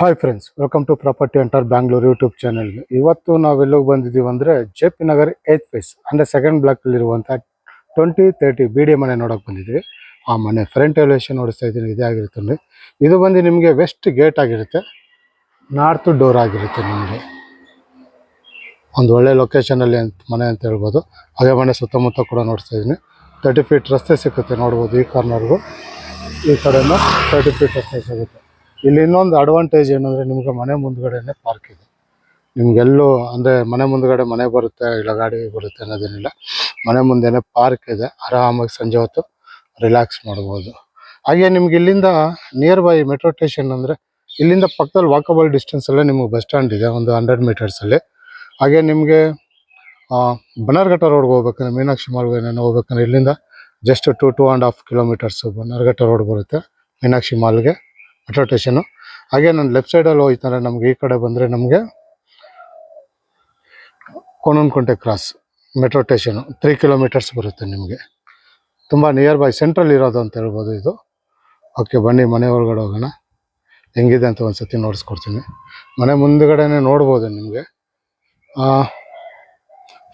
Hi friends, welcome to property hunter Bangalore YouTube ಚಾನೆಲ್ಗೆ. ಇವತ್ತು ನಾವೆಲ್ಲಿಗೆ ಬಂದಿದ್ದೀವಿ ಅಂದರೆ JP ನಗರ್ 8th ಫೇಸ್ ಅಂದರೆ ಸೆಕೆಂಡ್ ಬ್ಲಾಕಲ್ಲಿರುವಂಥ 2030 BD ಮನೆ ನೋಡೋಕೆ ಬಂದಿದ್ದೀವಿ. ಆ ಮನೆ ಫ್ರಂಟ್ ಎಲಿವೇಷನ್ ನೋಡಿಸ್ತಾ ಇದ್ದೀನಿ. ಇದೇ ಆಗಿರುತ್ತೆ. ಇದು ಬಂದು ನಿಮಗೆ ವೆಸ್ಟ್ ಗೇಟ್ ಆಗಿರುತ್ತೆ, ನಾರ್ತ್ ಡೋರ್ ಆಗಿರುತ್ತೆ. ನಿಮಗೆ ಒಂದು ಒಳ್ಳೆ ಲೊಕೇಶನಲ್ಲಿ ಮನೆ ಅಂತ ಹೇಳ್ಬೋದು. ಹಾಗೆ ಮನೆ ಸುತ್ತಮುತ್ತ ಕೂಡ ನೋಡಿಸ್ತಾ ಇದ್ದೀನಿ. 30 ಫೀಟ್ ರಸ್ತೆ ಸಿಗುತ್ತೆ ನೋಡ್ಬೋದು. ಈ ಕಾರ್ನರ್ಗೂ ಈ ಕಡೆಯಿಂದ 30 ಫೀಟ್ ರಸ್ತೆ ಸಿಗುತ್ತೆ. ಇಲ್ಲಿ ಇನ್ನೊಂದು ಅಡ್ವಾಂಟೇಜ್ ಏನಂದರೆ ನಿಮಗೆ ಮನೆ ಮುಂದ್ಗಡೆನೇ ಪಾರ್ಕ್ ಇದೆ. ನಿಮಗೆಲ್ಲೂ ಅಂದರೆ ಮನೆ ಮುಂದ್ಗಡೆ ಮನೆ ಬರುತ್ತೆ, ಇಲ್ಲ ಗಾಡಿ ಬರುತ್ತೆ ಅನ್ನೋದೇನಿಲ್ಲ. ಮನೆ ಮುಂದೆನೇ ಪಾರ್ಕ್ ಇದೆ. ಆರಾಮಾಗಿ ಸಂಜೆ ಹೊತ್ತು ರಿಲ್ಯಾಕ್ಸ್ ಮಾಡ್ಬೋದು. ಹಾಗೆ ನಿಮ್ಗೆ ಇಲ್ಲಿಂದ ನಿಯರ್ ಬೈ ಮೆಟ್ರೋ ಸ್ಟೇಷನ್ ಅಂದರೆ ಇಲ್ಲಿಂದ ಪಕ್ಕದಲ್ಲಿ ವಾಕಬಲ್ ಡಿಸ್ಟೆನ್ಸಲ್ಲೇ ನಿಮಗೆ ಬಸ್ ಸ್ಟ್ಯಾಂಡ್ ಇದೆ, ಒಂದು 100 ಮೀಟರ್ಸಲ್ಲಿ. ಹಾಗೆ ನಿಮಗೆ ಬನ್ನರ್ಘಟ್ಟ ರೋಡ್ಗೆ ಹೋಗ್ಬೇಕಂದ್ರೆ, ಮೀನಾಕ್ಷಿ ಮಾಲ್ಗೆ ಏನೇನು ಹೋಗ್ಬೇಕಂದ್ರೆ ಇಲ್ಲಿಂದ ಜಸ್ಟ್ 2.5 ಕಿಲೋಮೀಟರ್ಸು ಬನ್ನರ್ಘಟ್ಟ ರೋಡ್ ಬರುತ್ತೆ ಮೀನಾಕ್ಷಿ ಮಾಲ್ಗೆ, ಮೆಟ್ರೋ ಸ್ಟೇಷನು. ಹಾಗೆ ನಾನು ಲೆಫ್ಟ್ ಸೈಡಲ್ಲಿ ಹೋಗ್ತಾರೆ ನಮಗೆ ಈ ಕಡೆ ಬಂದರೆ ನಮಗೆ Konanakunte cross metro station 3 kilometres ಬರುತ್ತೆ. ನಿಮಗೆ ತುಂಬ ನಿಯರ್ ಬೈ ಸೆಂಟ್ರಲ್ ಇರೋದು ಅಂತ ಹೇಳ್ಬೋದು ಇದು. ಓಕೆ, ಬನ್ನಿ ಮನೆ ಒಳಗಡೆ ಹೋಗೋಣ. ಹೆಂಗಿದೆ ಅಂತ ಒಂದು ಸತಿ ನೋಡಿಸ್ಕೊಡ್ತೀನಿ. ಮನೆ ಮುಂದುಗಡೆನೇ ನೋಡ್ಬೋದು. ನಿಮಗೆ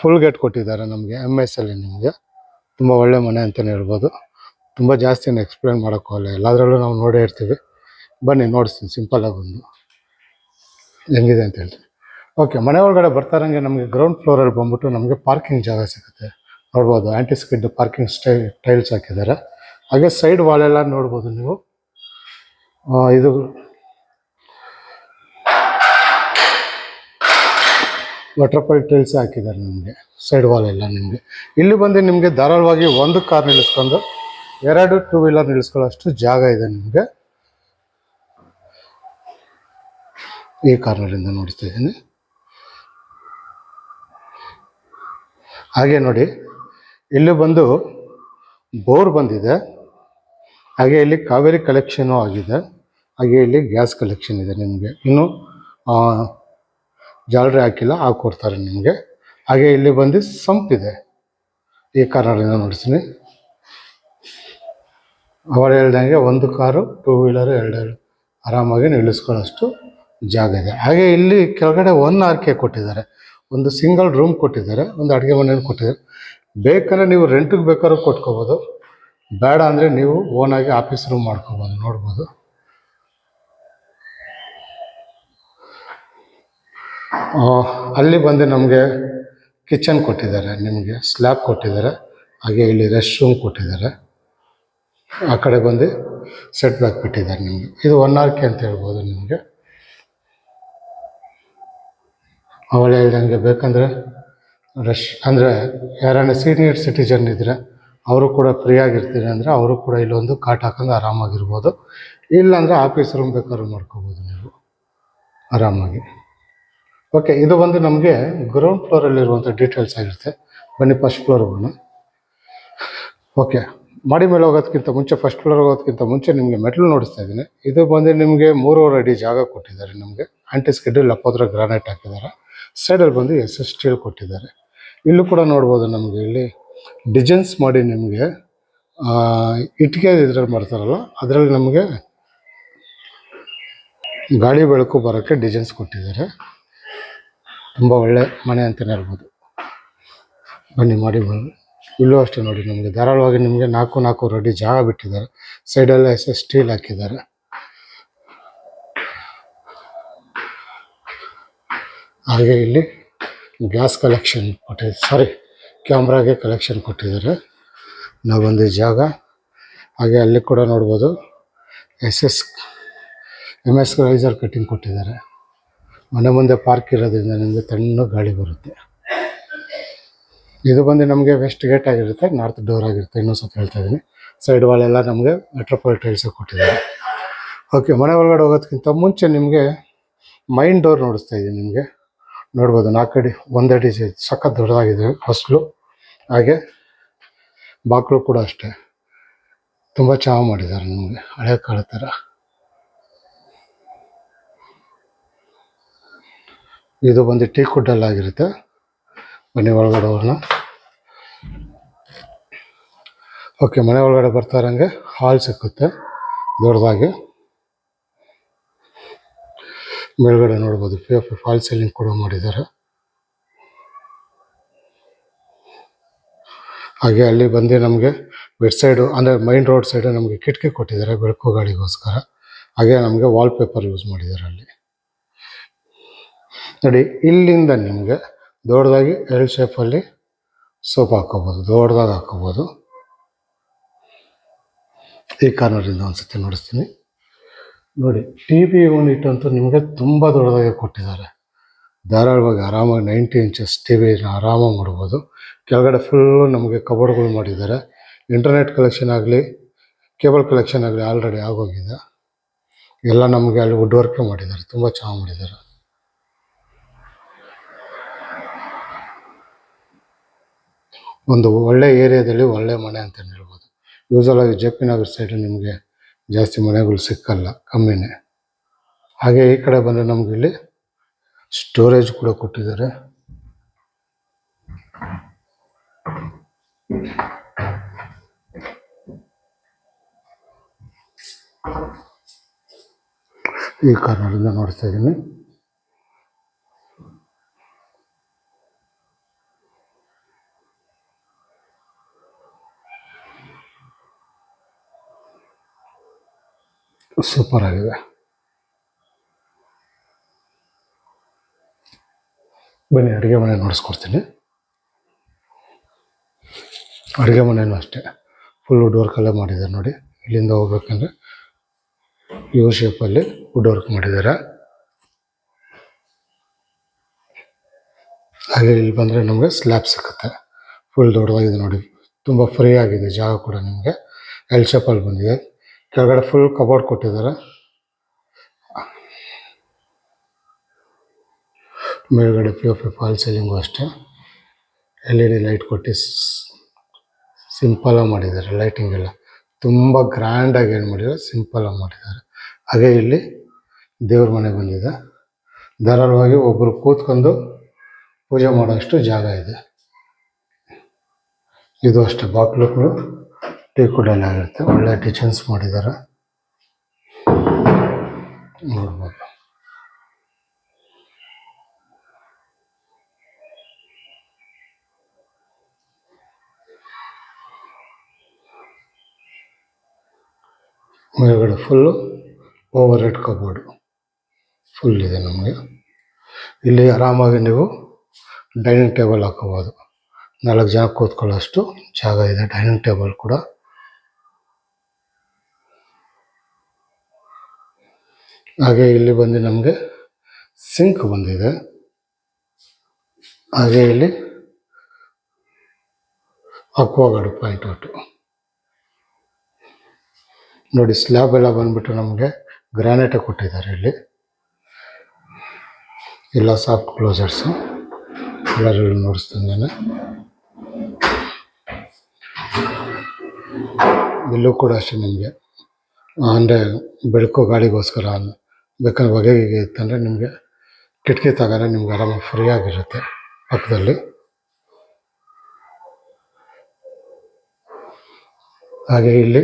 ಫುಲ್ ಗೇಟ್ ಕೊಟ್ಟಿದ್ದಾರೆ ನಮಗೆ MS ಅಲ್ಲಿ. ನಿಮಗೆ ತುಂಬ ಒಳ್ಳೆ ಮನೆ ಅಂತಲೇ ಹೇಳ್ಬೋದು. ತುಂಬ ಜಾಸ್ತಿ ಎಕ್ಸ್ಪ್ಲೇನ್ ಮಾಡೋಕ್ಕೋಗಲ್ಲ, ಎಲ್ಲದರಲ್ಲೂ ನಾವು ನೋಡೇ ಇರ್ತೀವಿ. ಬನ್ನಿ ನೋಡಿಸ್ತೀನಿ ಸಿಂಪಲ್ಲಾಗಿ ಒಂದು ಹೆಂಗಿದೆ ಅಂತ ಹೇಳ್ತೀನಿ. ಓಕೆ, ಮನೆ ಒಳಗಡೆ ಬರ್ತಾರಂಗೆ ನಮಗೆ ಗ್ರೌಂಡ್ ಫ್ಲೋರಲ್ಲಿ ಬಂದ್ಬಿಟ್ಟು ನಮಗೆ ಪಾರ್ಕಿಂಗ್ ಜಾಗ ಸಿಗುತ್ತೆ ನೋಡ್ಬೋದು. ಆ್ಯಂಟಿಸ್ಕಿಡ್ ಪಾರ್ಕಿಂಗ್ ಟೈಲ್ಸ್ ಹಾಕಿದ್ದಾರೆ. ಹಾಗೆ ಸೈಡ್ ವಾಲೆಲ್ಲ ನೋಡ್ಬೋದು ನೀವು. ಇದು ವಾಟರ್ಫಾಲ್ ಟೈಲ್ಸ್ ಹಾಕಿದ್ದಾರೆ ನಮಗೆ ಸೈಡ್ ವಾಲೆಲ್ಲ. ನಿಮಗೆ ಇಲ್ಲಿ ಬಂದು ನಿಮಗೆ ಧಾರಾಳವಾಗಿ ಒಂದು ಕಾರ್ ನಿಲ್ಲಿಸ್ಕೊಂಡು 2 2 ವೀಲರ್ ನಿಲ್ಲಿಸ್ಕೊಳ್ಳೋಷ್ಟು ಜಾಗ ಇದೆ ನಿಮಗೆ. ಈ ಕಾರ್ನರಿಂದ ನೋಡ್ತಾ ಇದ್ದೀನಿ. ಹಾಗೆ ನೋಡಿ, ಇಲ್ಲಿ ಬಂದು ಬೋರ್ ಬಂದಿದೆ. ಹಾಗೆ ಇಲ್ಲಿ ಕಾವೇರಿ ಕಲೆಕ್ಷನು ಆಗಿದೆ. ಹಾಗೆ ಇಲ್ಲಿ ಗ್ಯಾಸ್ ಕಲೆಕ್ಷನ್ ಇದೆ. ನಿಮಗೆ ಇನ್ನೂ ಜಾಲರಿ ಹಾಕಿಲ್ಲ, ಹಾಕೊಡ್ತಾರೆ ನಿಮಗೆ. ಹಾಗೆ ಇಲ್ಲಿ ಬಂದು ಸಂಪಿದೆ. ಈ ಕಾರ್ನರಿಂದ ನೋಡಿಸ್ತೀನಿ. ಅವರು ಹೇಳ್ದಂಗೆ ಒಂದು ಕಾರು 2 ವೀಲರು 2 ಆರಾಮಾಗಿ ನಿಲ್ಲಿಸ್ಕೊಳ್ಳೋಷ್ಟು ಜಾಗ ಇದೆ. ಹಾಗೆ ಇಲ್ಲಿ ಕೆಳಗಡೆ 1 RK ಕೊಟ್ಟಿದ್ದಾರೆ, ಒಂದು ಸಿಂಗಲ್ ರೂಮ್ ಕೊಟ್ಟಿದ್ದಾರೆ, ಒಂದು ಅಡುಗೆ ಮನೆಯನ್ನು ಕೊಟ್ಟಿದ್ದಾರೆ. ಬೇಕಾದ್ರೆ ನೀವು ರೆಂಟಿಗೆ ಬೇಕಾದ್ರೂ ಕೊಟ್ಕೋಬೋದು, ಬೇಡ ಅಂದರೆ ನೀವು ಓನಾಗಿ ಆಫೀಸ್ ರೂಮ್ ಮಾಡ್ಕೋಬೋದು. ನೋಡ್ಬೋದು. ಅಲ್ಲಿ ಬಂದು ನಮಗೆ ಕಿಚನ್ ಕೊಟ್ಟಿದ್ದಾರೆ, ನಿಮಗೆ ಸ್ಲ್ಯಾಬ್ ಕೊಟ್ಟಿದ್ದಾರೆ. ಹಾಗೆ ಇಲ್ಲಿ ರೆಸ್ಟ್ ರೂಮ್ ಕೊಟ್ಟಿದ್ದಾರೆ. ಆ ಕಡೆ ಬಂದು ಸೆಟ್ ಬ್ಯಾಕ್ ಬಿಟ್ಟಿದ್ದಾರೆ ನಿಮಗೆ. ಇದು 1 RK ಅಂತ ಹೇಳ್ಬೋದು. ನಿಮಗೆ ಅವಳು ಹೇಳ್ದಂಗೆ ಬೇಕಂದರೆ ಅಂದರೆ ಯಾರನ್ನ ಸೀನಿಯರ್ ಸಿಟಿಜನ್ ಇದ್ದರೆ ಅವರು ಕೂಡ ಫ್ರೀ ಆಗಿರ್ತೀರಿ ಅಂದರೆ ಅವರು ಕೂಡ ಇಲ್ಲೊಂದು ಕಾಟ್ ಹಾಕೊಂಡು ಆರಾಮಾಗಿರ್ಬೋದು. ಇಲ್ಲಾಂದರೆ ಆಫೀಸ್ ರೂಮ್ ಬೇಕಾದ್ರೂ ಮಾಡ್ಕೋಬೋದು ನೀವು ಆರಾಮಾಗಿ. ಓಕೆ, ಇದು ಬಂದು ನಮಗೆ ಗ್ರೌಂಡ್ ಫ್ಲೋರಲ್ಲಿರುವಂಥ ಡೀಟೇಲ್ಸ್ ಆಗಿರುತ್ತೆ. ಬನ್ನಿ ಫಸ್ಟ್ ಫ್ಲೋರ್ ಹೋಗೋಣ. ಓಕೆ, ಮಾಡಿ ಮೇಲೆ ಹೋಗೋದಕ್ಕಿಂತ ಮುಂಚೆ, ಫಸ್ಟ್ ಫ್ಲೋರ್ ಹೋಗೋದಕ್ಕಿಂತ ಮುಂಚೆ ನಿಮಗೆ ಮೆಟ್ಲು ನೋಡಿಸ್ತಾ ಇದ್ದೀನಿ. ಇದು ಬಂದು ನಿಮಗೆ 3.5 ಅಡಿ ಜಾಗ ಕೊಟ್ಟಿದ್ದಾರೆ. ನಮಗೆ ಆಂಟಿಸ್ಕಿಡ್ ಲಪೋದ್ರ ಗ್ರಾನೈಟ್ ಹಾಕಿದ್ದಾರೆ. ಸೈಡಲ್ಲಿ ಬಂದು SS ಸ್ಟೀಲ್ ಕೊಟ್ಟಿದ್ದಾರೆ. ಇಲ್ಲೂ ಕೂಡ ನೋಡ್ಬೋದು. ನಮಗೆ ಇಲ್ಲಿ ಡಿಸೈನ್ಸ್ ಮಾಡಿ ನಿಮಗೆ ಇಟ್ಟಿಗೆ ಇದ್ರಲ್ಲಿ ಮಾಡ್ತಾರಲ್ಲ, ಅದರಲ್ಲಿ ನಮಗೆ ಗಾಳಿ ಬೆಳಕು ಬರೋಕ್ಕೆ ಡಿಸೈನ್ಸ್ ಕೊಟ್ಟಿದ್ದಾರೆ. ತುಂಬ ಒಳ್ಳೆ ಮನೆ ಅಂತಲೇ ಹೇಳ್ಬೋದು. ಬನ್ನಿ ಮಾಡಿ ಬಂದು. ಇಲ್ಲೂ ಅಷ್ಟೇ ನೋಡಿ, ನಮಗೆ ಧಾರಾಳವಾಗಿ ನಿಮಗೆ 4 ಅಡಿ ಜಾಗ ಬಿಟ್ಟಿದ್ದಾರೆ. ಸೈಡೆಲ್ಲ SS ಸ್ಟೀಲ್ ಹಾಕಿದ್ದಾರೆ. ಹಾಗೆ ಇಲ್ಲಿ ಗ್ಯಾಸ್ ಕಲೆಕ್ಷನ್ ಕೊಟ್ಟಿದ್ದಾರೆ, ಕ್ಯಾಮ್ರಾಗೆ ಕಲೆಕ್ಷನ್ ಕೊಟ್ಟಿದ್ದಾರೆ. ನಾವೊಂದು ಜಾಗ. ಹಾಗೆ ಅಲ್ಲಿ ಕೂಡ ನೋಡ್ಬೋದು MS ರೈಸರ್ ಕಟ್ಟಿಂಗ್ ಕೊಟ್ಟಿದ್ದಾರೆ. ಮನೆ ಮುಂದೆ ಪಾರ್ಕ್ ಇರೋದ್ರಿಂದ ನಿಮಗೆ ತಣ್ಣ ಗಾಳಿ ಬರುತ್ತೆ. ಇದು ಬಂದು ನಮಗೆ ವೆಸ್ಟ್ ಗೇಟ್ ಆಗಿರುತ್ತೆ, ನಾರ್ತ್ ಡೋರ್ ಆಗಿರುತ್ತೆ. ಇನ್ನೊಂದು ಸ್ವಲ್ಪ ಹೇಳ್ತಾ ಇದ್ದೀನಿ. ಸೈಡ್ ವಾಲೆಲ್ಲ ನಮಗೆ ಮೆಟ್ರೋಪಾಲ್ ಟೈಲ್ಸ್ ಕೊಟ್ಟಿದ್ದಾರೆ. ಓಕೆ, ಮನೆ ಒಳಗಡೆ ಹೋಗೋದಕ್ಕಿಂತ ಮುಂಚೆ ನಿಮಗೆ ಮೈನ್ ಡೋರ್ ನೋಡಿಸ್ತಾ ಇದ್ದೀನಿ. ನಿಮಗೆ ನೋಡ್ಬೋದು 4 ಅಡಿ 1 ಅಡಿ ಸಖತ್ ದೊಡ್ಡದಾಗಿದೆ ಹೊಸಲು. ಹಾಗೆ ಬಾಗಿಲು ಕೂಡ ಅಷ್ಟೇ ತುಂಬ ಚೆನ್ನಾಗಿ ಮಾಡಿದ್ದಾರೆ. ನಿಮಗೆ ಹಳೆ ಕಾಲ ಥರ. ಇದು ಬಂದು ಟೀ ಕುಡ್ಡಲ್ಲಿ ಆಗಿರುತ್ತೆ. ಮನೆ ಒಳಗಡೆ ಹೋಗೋಣ. ಓಕೆ, ಮನೆ ಒಳಗಡೆ ಬರ್ತಾ ಇರೋಂಗೆ ಹಾಲ್ ಸಿಕ್ಕುತ್ತೆ ದೊಡ್ಡದಾಗಿ. ಮೇಲ್ಗಡೆ ನೋಡ್ಬೋದು POP ಫಾಲ್ ಸೀಲಿಂಗ್ ಕೂಡ ಮಾಡಿದ್ದಾರೆ. ಹಾಗೆ ಅಲ್ಲಿ ಬಂದು ನಮಗೆ ಬೆಡ್ ಸೈಡು ಅಂದರೆ ಮೈನ್ ರೋಡ್ ಸೈಡು ನಮಗೆ ಕಿಟಕಿ ಕೊಟ್ಟಿದ್ದಾರೆ ಬೆಳಕು ಗಾಳಿಗೋಸ್ಕರ. ಹಾಗೆ ನಮಗೆ ವಾಲ್ ಪೇಪರ್ ಯೂಸ್ ಮಾಡಿದ್ದಾರೆ ಅಲ್ಲಿ ನೋಡಿ. ಇಲ್ಲಿಂದ ನಿಮಗೆ ದೊಡ್ಡದಾಗಿ ಎಲ್ ಶೇಪಲ್ಲಿ ಸೋಫಾ ಹಾಕೋಬೋದು, ದೊಡ್ಡದಾಗಿ ಹಾಕೋಬೋದು. ಈ ಕಾರ್ನರಿಂದ ಒಂದ್ಸತಿ ನೋಡಿಸ್ತೀನಿ ನೋಡಿ. TV ಯೂನಿಟ್ ಅಂತೂ ನಿಮಗೆ ತುಂಬ ದೊಡ್ಡದಾಗಿ ಕೊಟ್ಟಿದ್ದಾರೆ. ಧಾರಾಳವಾಗಿ ಆರಾಮಾಗಿ 90 ಇಂಚಸ್ TVನ ಆರಾಮಾಗಿ ಮಾಡ್ಬೋದು. ಕೆಳಗಡೆ ಫುಲ್ಲು ನಮಗೆ ಕಬೋರ್ಡ್ಗಳು ಮಾಡಿದ್ದಾರೆ. ಇಂಟರ್ನೆಟ್ ಕಲೆಕ್ಷನ್ ಆಗಲಿ ಕೇಬಲ್ ಕಲೆಕ್ಷನ್ ಆಗಲಿ ಆಲ್ರೆಡಿ ಆಗೋಗಿದೆ. ಎಲ್ಲ ನಮಗೆ ಅಲ್ಲಿ ವುಡ್ ವರ್ಕ್ ಮಾಡಿದ್ದಾರೆ, ತುಂಬ ಚೆನ್ನಾಗಿ ಮಾಡಿದ್ದಾರೆ. ಒಂದು ಒಳ್ಳೆ ಏರಿಯಾದಲ್ಲಿ ಒಳ್ಳೆ ಮನೆ ಅಂತ ಹೇಳ್ಬೋದು. ಯೂಸಲಾಗಿ JP ನಗರ್ ಸೈಡ್ ನಿಮಗೆ ಜಾಸ್ತಿ ಮನೆಗಳು ಸಿಕ್ಕಲ್ಲ, ಕಮ್ಮಿನೇ. ಹಾಗೆ ಈ ಕಡೆ ಬಂದರೆ ನಮಗೆ ಇಲ್ಲಿ ಸ್ಟೋರೇಜ್ ಕೂಡ ಕೊಟ್ಟಿದ್ದಾರೆ. ಈ ಕಾರ್ನರಿಂದ ನೋಡ್ತಾ ಇದ್ದೀನಿ. ಸೂಪರ್ ಆಗಿದೆ. ಬನ್ನಿ ಅಡುಗೆ ಮನೆ ನೋಡಿಸ್ಕೊಡ್ತೀನಿ. ಅಡುಗೆ ಮನೆಯೂ ಅಷ್ಟೇ ಫುಲ್ ವುಡ್ ವರ್ಕೆಲ್ಲ ಮಾಡಿದ್ದಾರೆ ನೋಡಿ. ಇಲ್ಲಿಂದ ಹೋಗ್ಬೇಕಂದ್ರೆ ಯು ಶೇಪಲ್ಲಿ ವುಡ್ ವರ್ಕ್ ಮಾಡಿದ್ದಾರೆ. ಹಾಗೆ ಇಲ್ಲಿ ಬಂದರೆ ನಮಗೆ ಸ್ಲ್ಯಾಬ್ ಸಿಗುತ್ತೆ. ಫುಲ್ ದೊಡ್ಡದಾಗಿದೆ ನೋಡಿ, ತುಂಬ ಫ್ರೀ ಆಗಿದೆ ಜಾಗ ಕೂಡ. ನಿಮಗೆ ಎಲ್ ಶೇಪಲ್ಲಿ ಬಂದಿದೆ. ಕೆಳಗಡೆ ಫುಲ್ ಕಬೋರ್ಡ್ ಕೊಟ್ಟಿದ್ದಾರೆ. ಮೇಲ್ಗಡೆ POP ಫಾಲ್ ಸೀಲಿಂಗು ಅಷ್ಟೇ LED ಲೈಟ್ ಕೊಟ್ಟು ಸಿಂಪಲಾಗಿ ಮಾಡಿದ್ದಾರೆ. ಲೈಟಿಂಗ್ ಎಲ್ಲ ತುಂಬ ಗ್ರ್ಯಾಂಡಾಗಿ ಏನು ಮಾಡಿದ್ದಾರೆ, ಸಿಂಪಲಾಗಿ ಮಾಡಿದ್ದಾರೆ. ಹಾಗೆ ಇಲ್ಲಿ ದೇವ್ರ ಮನೆ ಬಂದಿದೆ. ಧಾರಾಳವಾಗಿ ಒಬ್ಬರು ಕೂತ್ಕೊಂಡು ಪೂಜೆ ಮಾಡೋಷ್ಟು ಜಾಗ ಇದೆ. ಇದು ಅಷ್ಟೇ ಬಾಗಿಲುಗಳು ಟೀಕುಡಲ್ಲಿ ಆಗಿರುತ್ತೆ. ಒಳ್ಳೆ ಡಿಸೈನ್ಸ್ ಮಾಡಿದ್ದಾರೆ ನೋಡ್ಬೋದು. ಮೇಲ್ಗಡೆ full over head cupboard full ಇದೆ ನಮಗೆ. ಇಲ್ಲಿ ಆರಾಮಾಗಿ ನೀವು ಡೈನಿಂಗ್ ಟೇಬಲ್ ಹಾಕೋಬೋದು. 4 ಜನ ಕೂತ್ಕೊಳ್ಳೋಷ್ಟು ಜಾಗ ಇದೆ ಡೈನಿಂಗ್ ಟೇಬಲ್ ಕೂಡ. ಹಾಗೆ ಇಲ್ಲಿ ಬಂದು ನಮಗೆ ಸಿಂಕ್ ಬಂದಿದೆ. ಹಾಗೆ ಇಲ್ಲಿ ಅಕ್ವಾಗಾರ್ಡ್ ಪಾಯಿಂಟ್ ಔಟು ನೋಡಿ. ಸ್ಲ್ಯಾಬ್ ಎಲ್ಲ ಬಂದ್ಬಿಟ್ಟು ನಮಗೆ ಗ್ರಾನೈಟ್ ಕೊಟ್ಟಿದ್ದಾರೆ. ಇಲ್ಲಿ ಎಲ್ಲ ಸಾಫ್ಟ್ ಕ್ಲೋಸರ್ಸು ಎಲ್ಲರೂ ನೋಡಿಸ್ತೀನಿ. ಇಲ್ಲೂ ಕೂಡ ಅಷ್ಟೇ ನಿಮಗೆ ಅಂದರೆ ಬೆಳಕು ಗಾಳಿಗೋಸ್ಕರ ಬೇಕಾದ್ರೆ ಹೊಗೆಗೆ ಇತ್ತಂದರೆ ನಿಮಗೆ ಕಿಟಕಿ ತಗೊಂಡ್ರೆ ನಿಮ್ಗೆ ಆರಾಮಾಗಿ ಫ್ರೀ ಆಗಿರುತ್ತೆ ಪಕ್ಕದಲ್ಲಿ. ಹಾಗೆ ಇಲ್ಲಿ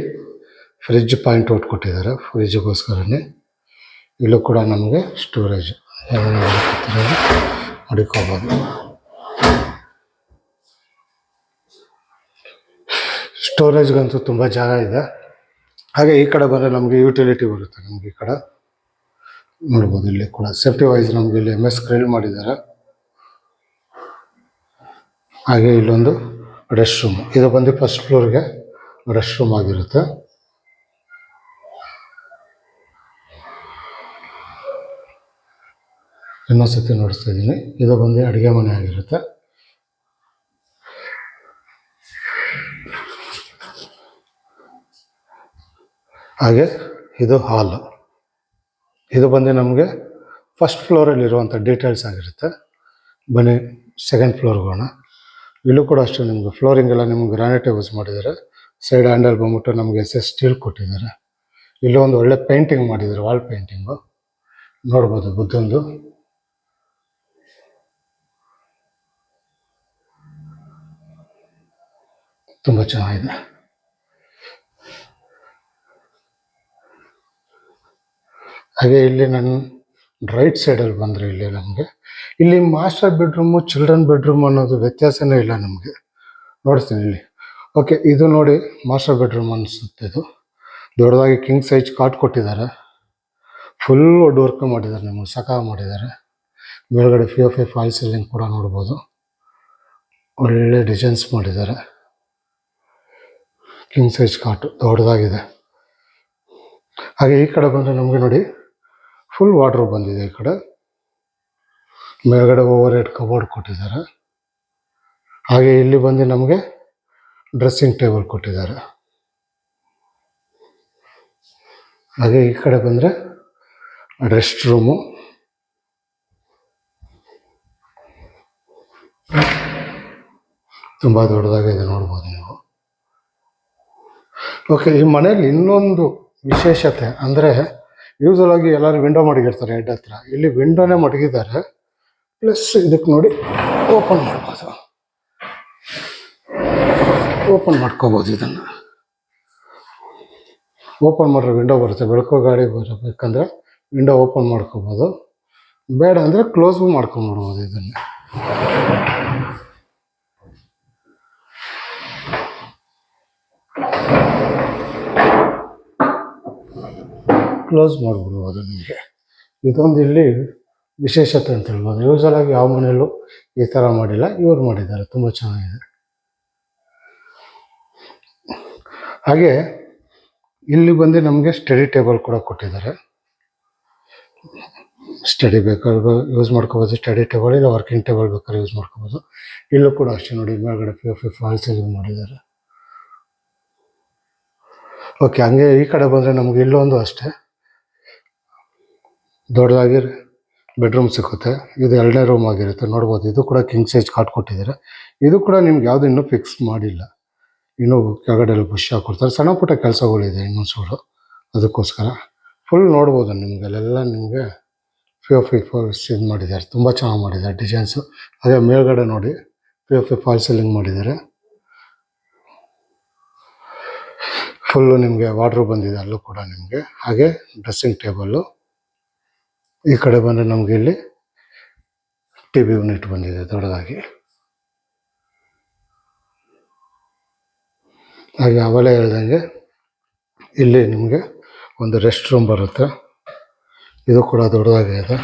ಫ್ರಿಜ್ ಪಾಯಿಂಟ್ ಔಟ್ ಕೊಟ್ಟಿದ್ದಾರೆ, ಫ್ರಿಜ್ಗೋಸ್ಕರನೇ. ಇಲ್ಲೂ ಕೂಡ ನಮಗೆ ಸ್ಟೋರೇಜ್ ಮಡಿಕೋಬೋದು. ಸ್ಟೋರೇಜ್ಗಂತೂ ತುಂಬ ಜಾಗ ಇದೆ. ಹಾಗೆ ಈ ಕಡೆ ಬಂದರೆ ನಮಗೆ ಯುಟಿಲಿಟಿ ಬರುತ್ತೆ. ನಮಗೆ ಈ ಕಡೆ ನೋಡ್ಬೋದು. ಇಲ್ಲಿ ಕೂಡ ಸೇಫ್ಟಿ ವೈಸ್ ನಮಗೆ ಇಲ್ಲಿ MS ಗ್ರಿಲ್ ಮಾಡಿದ್ದಾರೆ. ಹಾಗೆ ಇಲ್ಲೊಂದು ರೆಸ್ಟ್ ರೂಮ್. ಇದು ಬಂದು ಫಸ್ಟ್ ಫ್ಲೋರ್ಗೆ ರೆಸ್ಟ್ ರೂಮ್ ಆಗಿರುತ್ತೆ. ಇನ್ನೊಂದ್ಸತಿ ನೋಡಿಸ್ತಾ ಇದ್ದೀನಿ. ಇದು ಬಂದು ಅಡುಗೆ ಮನೆ ಆಗಿರುತ್ತೆ. ಹಾಗೆ ಇದು ಹಾಲು. ಇದು ಬಂದು ನಮಗೆ ಫಸ್ಟ್ ಫ್ಲೋರಲ್ಲಿರುವಂಥ ಡೀಟೇಲ್ಸ್ ಆಗಿರುತ್ತೆ. ಬನ್ನಿ ಸೆಕೆಂಡ್ ಫ್ಲೋರ್ಗೆ ಹೋಗೋಣ. ಇಲ್ಲೂ ಕೂಡ ಅಷ್ಟೇ ನಿಮಗೆ ಫ್ಲೋರಿಂಗ್ ಎಲ್ಲ ನಿಮ್ಗೆ ಗ್ರಾನೈಟ್ ಯೂಸ್ ಮಾಡಿದ್ದಾರೆ. ಸೈಡ್ ಹ್ಯಾಂಡಲ್ ಬಂದ್ಬಿಟ್ಟು ನಮಗೆ SS ಸ್ಟೀಲ್ ಕೊಟ್ಟಿದ್ದಾರೆ. ಇಲ್ಲೂ ಒಂದು ಒಳ್ಳೆ ಪೇಂಟಿಂಗ್ ಮಾಡಿದ್ದಾರೆ, ವಾಲ್ ಪೇಂಟಿಂಗು ನೋಡ್ಬೋದು. ಬುದ್ಧಂದು ತುಂಬ ಚೆನ್ನಾಗಿದೆ. ಹಾಗೆ ಇಲ್ಲಿ ನಾನು ರೈಟ್ ಸೈಡಲ್ಲಿ ಬಂದರೆ ಇಲ್ಲಿ ನಮಗೆ ಇಲ್ಲಿ ಮಾಸ್ಟರ್ ಬೆಡ್ರೂಮು ಚಿಲ್ಡ್ರನ್ ಬೆಡ್ರೂಮ್ ಅನ್ನೋದು ವ್ಯತ್ಯಾಸನೇ ಇಲ್ಲ ನಮಗೆ. ನೋಡ್ತೀನಿ ಇಲ್ಲಿ. ಓಕೆ, ಇದು ನೋಡಿ ಮಾಸ್ಟರ್ ಬೆಡ್ರೂಮ್ ಅನಿಸುತ್ತೆ. ಇದು ದೊಡ್ಡದಾಗಿ ಕಿಂಗ್ ಸೈಜ್ ಕಾಟ್ ಕೊಟ್ಟಿದ್ದಾರೆ. ಫುಲ್ ವುಡ್ ವರ್ಕ್ ಮಾಡಿದ್ದಾರೆ, ನಿಮಗೆ ಸಖ ಮಾಡಿದ್ದಾರೆ. ಮೇಲ್ಗಡೆ POP ಫಾಲ್ ಸೀಲಿಂಗ್ ಕೂಡ ನೋಡ್ಬೋದು. ಒಳ್ಳೆ ಡಿಸೈನ್ಸ್ ಮಾಡಿದ್ದಾರೆ. ಕಿಂಗ್ ಸೈಜ್ ಕಾಟು ದೊಡ್ಡದಾಗಿದೆ. ಹಾಗೆ ಈ ಕಡೆ ಬಂದರೆ ನಮಗೆ ನೋಡಿ ಫುಲ್ ವಾರ್ಡ್ರೋಬ್ ಬಂದಿದೆ. ಈ ಕಡೆ ಮೇಲ್ಗಡೆ ಓವರ್ ಹೆಡ್ ಕಬೋರ್ಡ್ ಕೊಟ್ಟಿದ್ದಾರೆ. ಹಾಗೆ ಇಲ್ಲಿ ಬಂದು ನಮಗೆ ಡ್ರೆಸ್ಸಿಂಗ್ ಟೇಬಲ್ ಕೊಟ್ಟಿದ್ದಾರೆ. ಹಾಗೆ ಈ ಕಡೆ ಬಂದರೆ ರೆಸ್ಟ್ ರೂಮು. ತುಂಬ ದೊಡ್ಡದಾಗಿದೆ, ನೋಡ್ಬೋದು ನೀವು. ಓಕೆ, ಈ ಮನೆಯಲ್ಲಿ ಇನ್ನೊಂದು ವಿಶೇಷತೆ ಅಂದರೆ ಯೂಸಲ್ ಆಗಿ ಎಲ್ಲರೂ ವಿಂಡೋ ಮಡಗಿರ್ತಾರೆ ಹೆಡ್ ಹತ್ರ. ಇಲ್ಲಿ ವಿಂಡೋನೇ ಮಡಗಿದ್ದಾರೆ. ಪ್ಲಸ್ ಇದಕ್ಕೆ ನೋಡಿ ಓಪನ್ ಮಾಡ್ಬೋದು, ಓಪನ್ ಮಾಡ್ಕೋಬೋದು. ಇದನ್ನು ಓಪನ್ ಮಾಡಿದ್ರೆ ವಿಂಡೋ ಬರುತ್ತೆ. ಬೆಳಕು ಗಾಳಿ ಬರಬೇಕಂದ್ರೆ ವಿಂಡೋ ಓಪನ್ ಮಾಡ್ಕೋಬೋದು. ಬೇಡ ಅಂದರೆ ಕ್ಲೋಸು ಮಾಡ್ಕೊಂಬಿಡ್ಬೋದು. ಇದನ್ನು ಕ್ಲೋಸ್ ಮಾಡಿಬಿಡ್ಬೋದು ನಿಮಗೆ. ಇದೊಂದು ಇಲ್ಲಿ ವಿಶೇಷತೆ ಅಂತ ಹೇಳ್ಬೋದು. ಯೂಸಲ್ ಆಗಿ ಯಾವ ಮನೆಯಲ್ಲೂ ಈ ಥರ ಮಾಡಿಲ್ಲ, ಇವ್ರು ಮಾಡಿದ್ದಾರೆ. ತುಂಬ ಚೆನ್ನಾಗಿದೆ. ಹಾಗೆ ಇಲ್ಲಿ ಬಂದು ನಮಗೆ ಸ್ಟಡಿ ಟೇಬಲ್ ಕೂಡ ಕೊಟ್ಟಿದ್ದಾರೆ. ಸ್ಟಡಿ ಬೇಕಾದ್ರೆ ಯೂಸ್ ಮಾಡ್ಕೋಬೋದು. ಸ್ಟಡಿ ಟೇಬಲ್ ಇಲ್ಲ ವರ್ಕಿಂಗ್ ಟೇಬಲ್ ಬೇಕಾದ್ರೆ ಯೂಸ್ ಮಾಡ್ಕೋಬೋದು. ಇಲ್ಲೂ ಕೂಡ ಅಷ್ಟೇ ನೋಡಿ, ಮೇಲ್ಗಡೆ POP ಫಾಲ್ ಸೀಲಿಂಗ್ ಮಾಡಿದ್ದಾರೆ. ಓಕೆ, ಹಂಗೆ ಈ ಕಡೆ ಬಂದರೆ ನಮಗೆ ಇಲ್ಲೊಂದು ಅಷ್ಟೇ ದೊಡ್ಡದಾಗಿ ಬೆಡ್ರೂಮ್ ಸಿಗುತ್ತೆ. ಇದು 2ನೇ ರೂಮ್ ಆಗಿರುತ್ತೆ, ನೋಡ್ಬೋದು. ಇದು ಕೂಡ ಕಿಂಗ್ ಸೈಜ್ ಕಾಟ್ ಕೊಟ್ಟಿದ್ದಾರೆ. ಇದು ಕೂಡ ನಿಮ್ಗೆ ಯಾವುದು ಇನ್ನೂ ಫಿಕ್ಸ್ ಮಾಡಿಲ್ಲ. ಇನ್ನೂ ಕೆಳಗಡೆ ಬುಷ್ ಹಾಕೊಡ್ತಾರೆ. ಸಣ್ಣ ಪುಟ್ಟ ಕೆಲಸಗಳಿದೆ ಇನ್ನೊಂದು ಅದಕ್ಕೋಸ್ಕರ ಫುಲ್ ನೋಡ್ಬೋದು. ನಿಮಗೆ ಅಲ್ಲೆಲ್ಲ ನಿಮಗೆ POP ಫಾಲ್ಸ್ ಇದು ಮಾಡಿದ್ದಾರೆ. ತುಂಬ ಚೆನ್ನಾಗಿ ಮಾಡಿದ್ದಾರೆ ಡಿಸೈನ್ಸು. ಹಾಗೆ ಮೇಲ್ಗಡೆ ನೋಡಿ POP ಫಾಲ್ ಸೀಲಿಂಗ್ ಮಾಡಿದ್ದಾರೆ. ಫುಲ್ಲು ನಿಮಗೆ ವಾರ್ಡ್ರೋಬ್ ಬಂದಿದೆ ಅಲ್ಲೂ ಕೂಡ ನಿಮಗೆ. ಹಾಗೆ ಡ್ರೆಸ್ಸಿಂಗ್ ಟೇಬಲ್ಲು. ಈ ಕಡೆ ಬಂದರೆ ನಮಗೆ ಇಲ್ಲಿ TV ಯೂನಿಟ್ ಬಂದಿದೆ ದೊಡ್ಡದಾಗಿ. ಹಾಗೆ ಅವೆಲ್ಲ ಹೇಳ್ದಂಗೆ ಇಲ್ಲಿ ನಿಮಗೆ ಒಂದು ರೆಸ್ಟ್ ರೂಮ್ ಬರುತ್ತೆ. ಇದು ಕೂಡ ದೊಡ್ಡದಾಗಿದೆ.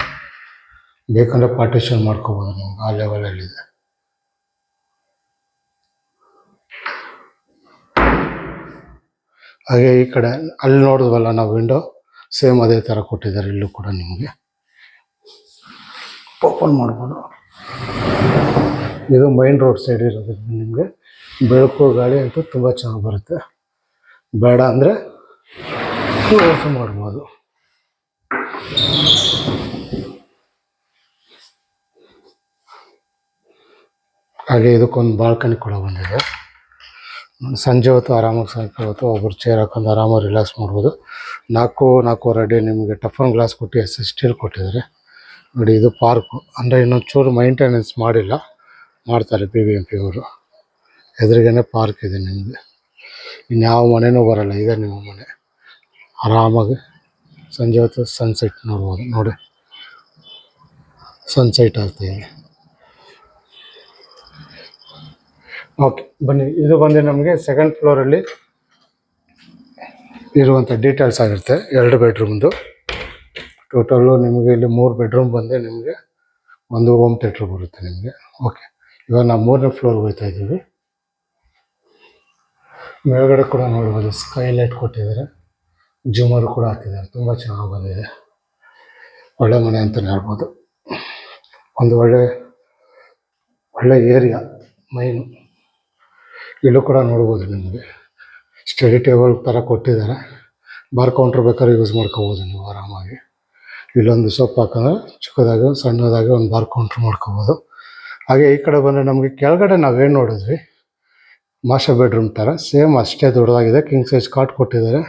ಬೇಕಂದರೆ ಪಾರ್ಟಿಷನ್ ಮಾಡ್ಕೋಬೋದು ನಿಮ್ಗೆ, ಆ ಲೆವೆಲಲ್ಲಿದೆ. ಹಾಗೆ ಈ ಕಡೆ ಅಲ್ಲಿ ನೋಡಿದ್ವಲ್ಲ ನಾವು ವಿಂಡೋ, ಸೇಮ್ ಅದೇ ಥರ ಕೊಟ್ಟಿದ್ದಾರೆ. ಇಲ್ಲೂ ಕೂಡ ನಿಮಗೆ ಓಪನ್ ಮಾಡ್ಬೋದು. ಇದು ಮೈನ್ ರೋಡ್ ಸೈಡ್ ಇರೋದ್ರಿಂದ ನಿಮಗೆ ಬೆಳಕು ಗಾಳಿ ಅಂತೂ ತುಂಬ ಚೆನ್ನಾಗಿ ಬರುತ್ತೆ. ಬೇಡ ಅಂದರೆ ಕ್ಲೋಸ್ ಮಾಡ್ಬೋದು. ಹಾಗೆ ಇದಕ್ಕೊಂದು ಬಾಲ್ಕನಿ ಕೂಡ ಬಂದಿದೆ. ಸಂಜೆ ಹೊತ್ತು ಆರಾಮಾಗಿ ಸಾಯಂಕಾಲ ಹೊತ್ತು ಒಬ್ಬರು ಚೇರ್ ಹಾಕೊಂಡು ಆರಾಮಾಗಿ ರಿಲ್ಯಾಕ್ಸ್ ಮಾಡ್ಬೋದು. 4.5 ಅಡಿ ನಿಮಗೆ ಟಫನ್ ಗ್ಲಾಸ್ ಕೊಟ್ಟು ಸ್ಟೀಲ್ ಕೊಟ್ಟಿದ್ದಾರೆ. ನೋಡಿ, ಇದು ಪಾರ್ಕು. ಅಂದರೆ ಇನ್ನೊಂದು ಚೂರು ಮೈಂಟೆನೆನ್ಸ್ ಮಾಡಿಲ್ಲ, ಮಾಡ್ತಾರೆ BBMP ಅವರು. ಎದುರಿಗೇನೆ ಪಾರ್ಕ್ ಇದೆ ನಿಮಗೆ. ಇನ್ಯಾವ ಮನೆಯೂ ಬರೋಲ್ಲ, ಇದೆ ನಿಮ್ಮ ಮನೆ. ಆರಾಮಾಗಿ ಸಂಜೆ ಹೊತ್ತು ಸನ್ಸೆಟ್ ನೋಡ್ಬೋದು. ನೋಡಿ, ಸನ್ಸೆಟ್ ಆಗ್ತಾಯಿದೆ. ಓಕೆ, ಬನ್ನಿ. ಇದು ಬಂದು ನಮಗೆ ಸೆಕೆಂಡ್ ಫ್ಲೋರಲ್ಲಿ ಇರುವಂಥ ಡೀಟೇಲ್ಸ್ ಆಗಿರುತ್ತೆ. 2 ಬೆಡ್ರೂಮ್ದು ಟೋಟಲ್ಲು ನಿಮಗೆ ಇಲ್ಲಿ 3 ಬೆಡ್ರೂಮ್ ಬಂದರೆ ನಿಮಗೆ ಒಂದು ಹೋಮ್ ಥಿಯೇಟ್ರ್ ಬರುತ್ತೆ ನಿಮಗೆ. ಓಕೆ, ಇವಾಗ ನಾವು 3ನೇ ಫ್ಲೋರ್ಗೆ ಹೋಗ್ತಾ ಇದ್ದೀವಿ. ಮೇಲ್ಗಡೆ ಕೂಡ ನೋಡ್ಬೋದು, ಸ್ಕೈಲೈಟ್ ಕೊಟ್ಟಿದ್ದಾರೆ. ಜೂಮರ್ ಕೂಡ ಹಾಕಿದ್ದಾರೆ. ತುಂಬ ಚೆನ್ನಾಗಿ ಬಂದಿದೆ. ಒಳ್ಳೆ ಮನೆ ಅಂತಲೇ ಹೇಳ್ಬೋದು. ಒಂದು ಒಳ್ಳೆ ಏರಿಯಾ ಮೈನು. ಇಲ್ಲೂ ಕೂಡ ನೋಡ್ಬೋದು ನಿಮಗೆ ಸ್ಟಡಿ ಟೇಬಲ್ ಥರ ಕೊಟ್ಟಿದ್ದಾರೆ. ಬಾರ್ ಕೌಂಟ್ರ್ ಬೇಕಾದ್ರೆ ಯೂಸ್ ಮಾಡ್ಕೋಬೋದು ನೀವು ಆರಾಮಾಗಿ. ಇಲ್ಲೊಂದು ಸೋಫಾ ಹಾಕಂದ್ರೆ ಚಿಕ್ಕದಾಗಿ ಸಣ್ಣದಾಗಿ ಒಂದು ಬಾರ್ ಕೌಂಟ್ರ್ ಮಾಡ್ಕೋಬೋದು. ಹಾಗೆ ಈ ಕಡೆ ಬಂದರೆ ನಮಗೆ ಕೆಳಗಡೆ ನಾವೇನು ನೋಡಿದ್ವಿ ಮಾಸ್ಟರ್ ಬೆಡ್ರೂಮ್ ಥರ ಸೇಮ್ ಅಷ್ಟೇ ದೊಡ್ಡದಾಗಿದೆ. ಕಿಂಗ್ ಸೈಜ್ ಕಾಟ್ ಕೊಟ್ಟಿದ್ದಾರೆ.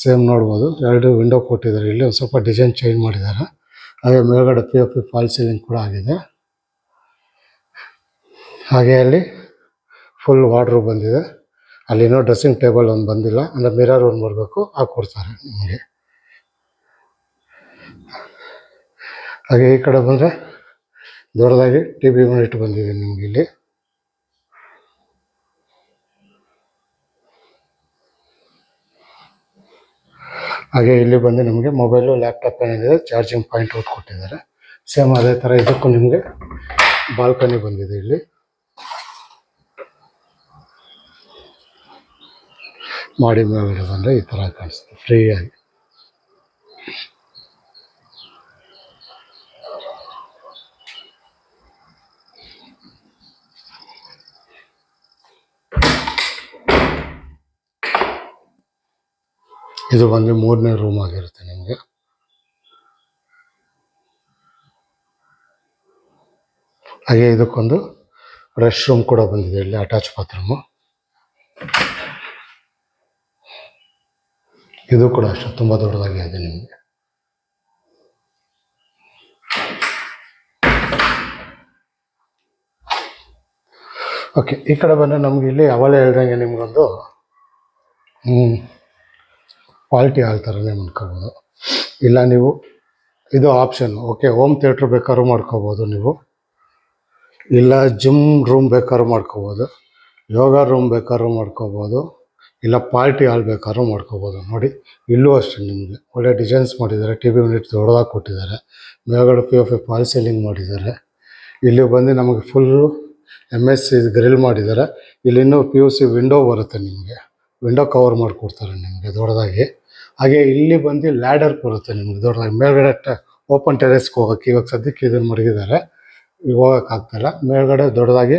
ಸೇಮ್ ನೋಡ್ಬೋದು. 2 ವಿಂಡೋ ಕೊಟ್ಟಿದ್ದಾರೆ. ಇಲ್ಲಿ ಒಂದು ಸ್ವಲ್ಪ ಡಿಸೈನ್ ಚೇಂಜ್ ಮಾಡಿದ್ದಾರೆ. ಹಾಗೆ ಮೇಲ್ಗಡೆ POP ಫಾಲ್ ಸೀಲಿಂಗ್ ಕೂಡ ಆಗಿದೆ. ಹಾಗೆ ಅಲ್ಲಿ ಫುಲ್ ವಾರ್ಡ್ರೋಬ್ ಬಂದಿದೆ. ಅಲ್ಲಿನೋ ಡ್ರೆಸ್ಸಿಂಗ್ ಟೇಬಲ್ ಒಂದು ಬಂದಿಲ್ಲ, ಅಂದರೆ ಮಿರರ್ ಒಂದು ಬರಬೇಕು, ಹಾಕ್ಕೊಡ್ತಾರೆ ನಿಮಗೆ. ಹಾಗೆ ಈ ಕಡೆ ಬಂದರೆ ದೊಡ್ಡದಾಗಿ ಟಿ ವಿ ಯೂನಿಟ್ ಬಂದಿದೆ ನಿಮ್ಗೆ ಇಲ್ಲಿ. ಹಾಗೆ ಇಲ್ಲಿ ಬಂದು ನಿಮಗೆ ಮೊಬೈಲು ಲ್ಯಾಪ್ಟಾಪ್ ಏನಿದೆ ಚಾರ್ಜಿಂಗ್ ಪಾಯಿಂಟ್ ಕೊಟ್ಟಿದ್ದಾರೆ. ಸೇಮ್ ಅದೇ ಥರ ಇದಕ್ಕೂ ನಿಮಗೆ ಬಾಲ್ಕನಿ ಬಂದಿದೆ ಇಲ್ಲಿ. ಮಾಡಿ ಮೇಲ್ಗಡೆ ಬಂದರೆ ಈ ಥರ ಕಾಣಿಸುತ್ತೆ ಫ್ರೀಯಾಗಿ. ಇದು ಬಂದು 3ನೇ ರೂಮ್ ಆಗಿರುತ್ತೆ ನಿಮಗೆ. ಹಾಗೆ ಇದಕ್ಕೊಂದು ರೆಸ್ಟ್ ರೂಮ್ ಕೂಡ ಬಂದಿದೆ ಇಲ್ಲಿ, ಅಟ್ಯಾಚ್ ಬಾತ್ರೂಮು. ಇದು ಕೂಡ ಅಷ್ಟೇ ತುಂಬ ದೊಡ್ಡದಾಗಿ ಇದೆ ನಿಮಗೆ. ಓಕೆ, ಈ ಕಡೆ ಬಂದರೆ ನಮ್ಗೆ ಇಲ್ಲಿ ಅವಲೇ ಹೇಳ್ದಂಗೆ ನಿಮಗೊಂದು ಕ್ವಾಲಿಟಿ ಹಾಲ್ ಥರನೇ ಮಾಡ್ಕೋಬೋದು. ಇಲ್ಲ ನೀವು ಇದು ಆಪ್ಷನ್, ಓಕೆ ಹೋಮ್ ಥಿಯೇಟ್ರ್ ಬೇಕಾದ್ರೂ ಮಾಡ್ಕೋಬೋದು ನೀವು, ಇಲ್ಲ ಜಿಮ್ ರೂಮ್ ಬೇಕಾದ್ರೂ ಮಾಡ್ಕೋಬೋದು, ಯೋಗ ರೂಮ್ ಬೇಕಾದ್ರೂ ಮಾಡ್ಕೋಬೋದು, ಇಲ್ಲ ಪಾರ್ಟಿ ಹಾಲ್ ಬೇಕಾದ್ರೂ ಮಾಡ್ಕೋಬೋದು. ನೋಡಿ ಇಲ್ಲೂ ಅಷ್ಟೇ ನಿಮಗೆ ಒಳ್ಳೆ ಡಿಸೈನ್ಸ್ ಮಾಡಿದ್ದಾರೆ. ಟಿ ವಿ ಯೂನಿಟ್ ದೊಡ್ಡದಾಗಿ ಕೊಟ್ಟಿದ್ದಾರೆ. ಮೇಲ್ಗಡೆ POP ಫಾಲ್ ಸೀಲಿಂಗ್ ಮಾಡಿದ್ದಾರೆ. ಇಲ್ಲಿ ಬಂದು ನಮಗೆ ಫುಲ್ಲು MSC ಗ್ರಿಲ್ ಮಾಡಿದ್ದಾರೆ. ಇಲ್ಲಿ ಇನ್ನೂ PUC ವಿಂಡೋ ಬರುತ್ತೆ ನಿಮಗೆ, ವಿಂಡೋ ಕವರ್ ಮಾಡಿಕೊಡ್ತಾರೆ ನಿಮಗೆ ದೊಡ್ಡದಾಗಿ. ಹಾಗೆ ಇಲ್ಲಿ ಬಂದು ಲ್ಯಾಡರ್ ಬರುತ್ತೆ ನಿಮಗೆ ದೊಡ್ಡದಾಗಿ. ಮೇಲ್ಗಡೆ ಓಪನ್ ಟೆರೆಸ್ಗೆ ಹೋಗೋಕ್ಕೆ ಇವಾಗ ಸದ್ಯಕ್ಕೆ ಇದನ್ನು ಮಡಗಿದ್ದಾರೆ, ಈಗ ಹೋಗೋಕ್ಕಾಗ್ತಾಯಿಲ್ಲ. ಮೇಲ್ಗಡೆ ದೊಡ್ಡದಾಗಿ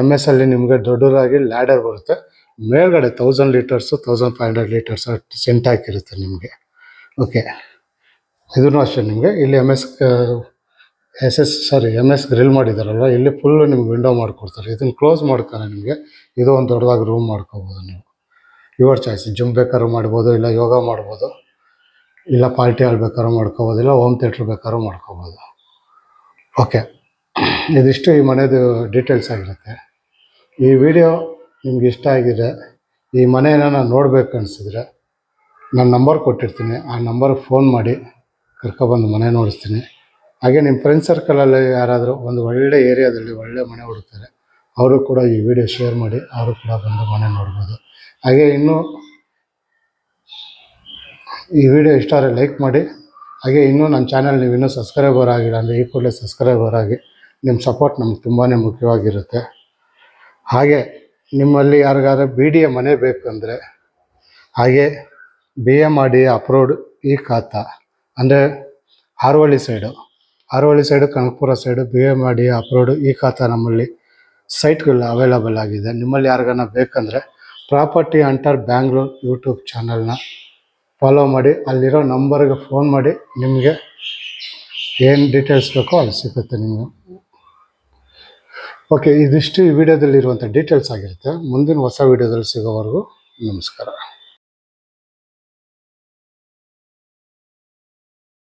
MS ಅಲ್ಲಿ ನಿಮಗೆ ದೊಡ್ಡದಾಗಿ ಲ್ಯಾಡರ್ ಬರುತ್ತೆ. ಮೇಲ್ಗಡೆ 1000 ಲೀಟರ್ಸು 1500 ಲೀಟರ್ಸ್ ಸೆಂಟ್ ಹಾಕಿರುತ್ತೆ ನಿಮಗೆ. ಓಕೆ, ಇದೂ ಅಷ್ಟೇ ನಿಮಗೆ ಇಲ್ಲಿ MS ಗ್ರಿಲ್ ಮಾಡಿದಾರಲ್ವ, ಇಲ್ಲಿ ಫುಲ್ಲು ನಿಮ್ಗೆ ವಿಂಡೋ ಮಾಡಿಕೊಡ್ತಾರೆ. ಇದನ್ನು ಕ್ಲೋಸ್ ಮಾಡ್ತಾರೆ ನಿಮಗೆ. ಇದು ಒಂದು ದೊಡ್ಡದಾಗಿ ರೂಮ್ ಮಾಡ್ಕೋಬೋದು ನೀವು. ಯುವರ್ ಚಾಯ್ಸ್, ಜಿಮ್ ಬೇಕಾದ್ರೂ ಮಾಡ್ಬೋದು, ಇಲ್ಲ ಯೋಗ ಮಾಡ್ಬೋದು, ಇಲ್ಲ ಪಾರ್ಟಿ ಹಾಲ್ ಬೇಕಾದ್ರೂ ಮಾಡ್ಕೋಬೋದು, ಇಲ್ಲ ಹೋಮ್ ಥಿಯೇಟ್ರ್ ಬೇಕಾದ್ರೂ ಮಾಡ್ಕೋಬೋದು. ಓಕೆ, ಇದಿಷ್ಟು ಈ ಮನೆಯದು ಡೀಟೇಲ್ಸ್ ಆಗಿರುತ್ತೆ. ಈ ವಿಡಿಯೋ ನಿಮ್ಗೆ ಇಷ್ಟ ಆಗಿದೆ, ಈ ಮನೆಯನ್ನು ನಾನು ನೋಡಬೇಕು ಅನಿಸಿದ್ರೆ ನಾನು ನಂಬರ್ ಕೊಟ್ಟಿರ್ತೀನಿ, ಆ ನಂಬರ್ಗೆ ಫೋನ್ ಮಾಡಿ ಕರ್ಕೊಬಂದು ಮನೆ ನೋಡಿಸ್ತೀನಿ. ಹಾಗೆ ನಿಮ್ಮ ಫ್ರೆಂಡ್ ಸರ್ಕಲಲ್ಲಿ ಯಾರಾದರೂ ಒಂದು ಒಳ್ಳೆ ಏರಿಯಾದಲ್ಲಿ ಒಳ್ಳೆ ಮನೆ ಹುಡುಕ್ತಾರೆ, ಅವರು ಕೂಡ ಈ ವಿಡಿಯೋ ಶೇರ್ ಮಾಡಿ, ಅವರು ಕೂಡ ಬಂದು ಮನೆ ನೋಡ್ಬೋದು. ಹಾಗೆ ಇನ್ನೂ ಈ ವಿಡಿಯೋ ಇಷ್ಟ ಆದರೆ ಲೈಕ್ ಮಾಡಿ. ಹಾಗೆ ಇನ್ನೂ ನನ್ನ ಚಾನಲ್ ನೀವು ಇನ್ನೂ ಸಬ್ಸ್ಕ್ರೈಬರ್ ಆಗಿಲ್ಲ ಅಂದರೆ ಈ ಕೂಡಲೇ ಸಬ್ಸ್ಕ್ರೈಬರ್ ಆಗಿ. ನಿಮ್ಮ ಸಪೋರ್ಟ್ ನಮ್ಗೆ ತುಂಬಾ ಮುಖ್ಯವಾಗಿರುತ್ತೆ. ಹಾಗೆ ನಿಮ್ಮಲ್ಲಿ ಯಾರಿಗಾದ್ರೂ BDA ಮನೆ ಬೇಕಂದರೆ, ಹಾಗೆ BMRDA ಅಪ್ರೂವ್ಡ್ ಈ ಖಾತಾ ಅಂದರೆ Harohalli side Kanakapura side BMRDA approved ಈ ಖಾತಾ ನಮ್ಮಲ್ಲಿ ಸೈಟ್ಗಳು ಅವೈಲಬಲ್ ಆಗಿದೆ. ನಿಮ್ಮಲ್ಲಿ ಯಾರಿಗಾನ ಬೇಕಂದರೆ ಪ್ರಾಪರ್ಟಿ ಹಂಟರ್ ಬ್ಯಾಂಗ್ಳೂರ್ ಯೂಟ್ಯೂಬ್ ಚಾನಲ್ನ ಫಾಲೋ ಮಾಡಿ, ಅಲ್ಲಿರೋ ನಂಬರ್ಗೆ ಫೋನ್ ಮಾಡಿ, ನಿಮಗೆ ಏನು ಡೀಟೇಲ್ಸ್ ಬೇಕೋ ಅಲ್ಲಿ ಸಿಗುತ್ತೆ ನಿಮಗೆ. ಓಕೆ, ಇದಿಷ್ಟು ಈ ವಿಡಿಯೋದಲ್ಲಿರುವಂಥ ಡೀಟೇಲ್ಸ್ ಆಗಿರುತ್ತೆ. ಮುಂದಿನ ಹೊಸ ವಿಡಿಯೋದಲ್ಲಿ ಸಿಗೋವರೆಗೂ ನಮಸ್ಕಾರ.